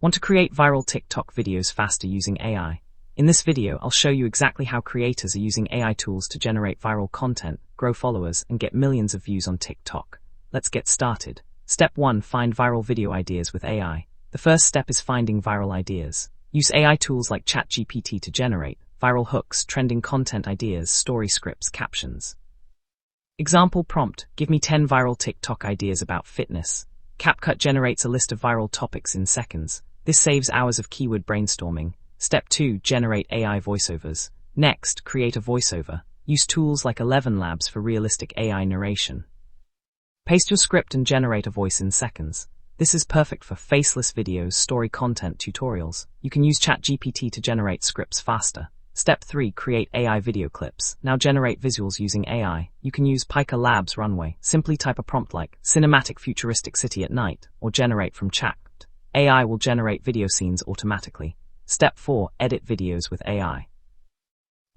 Want to create viral TikTok videos faster using AI? In this video, I'll show you exactly how creators are using AI tools to generate viral content, grow followers, and get millions of views on TikTok. Let's get started. Step 1. Find viral video ideas with AI. The first step is finding viral ideas. Use AI tools like ChatGPT to generate viral hooks, trending content ideas, story scripts, captions. Example prompt: give me 10 viral TikTok ideas about fitness. CapCut generates a list of viral topics in seconds. This saves hours of keyword brainstorming. Step 2. Generate AI voiceovers. Next, create a voiceover. Use tools like 11 Labs for realistic AI narration. Paste your script and generate a voice in seconds. This is perfect for faceless videos, story content, tutorials. You can use ChatGPT to generate scripts faster. Step 3. Create AI video clips. Now generate visuals using AI. You can use Pika Labs Runway. Simply type a prompt like cinematic futuristic city at night or generate from chat. AI will generate video scenes automatically. Step 4. Edit videos with AI.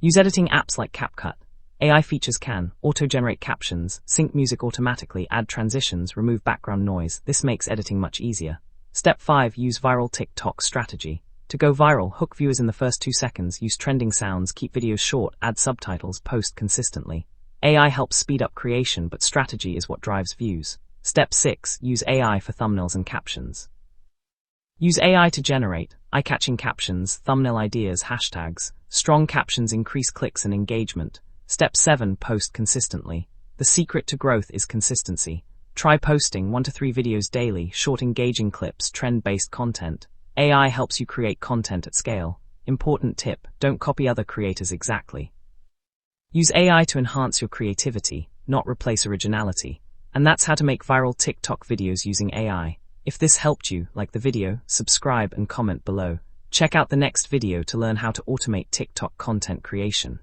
Use editing apps like CapCut. AI features can auto-generate captions, sync music automatically, add transitions, remove background noise. This makes editing much easier. Step 5. Use viral TikTok strategy. To go viral, hook viewers in the first 2 seconds, use trending sounds, keep videos short, add subtitles, post consistently. AI helps speed up creation, but strategy is what drives views. Step 6. Use AI for thumbnails and captions. Use AI to generate eye-catching captions, thumbnail ideas, hashtags. Strong captions increase clicks and engagement. Step 7. Post consistently. The secret to growth is consistency. Try posting 1 to 3 videos daily, short engaging clips, trend-based content. AI helps you create content at scale. Important tip: don't copy other creators exactly. Use AI to enhance your creativity, not replace originality. And that's how to make viral TikTok videos using AI. If this helped you, like the video, subscribe and comment below. Check out the next video to learn how to automate TikTok content creation.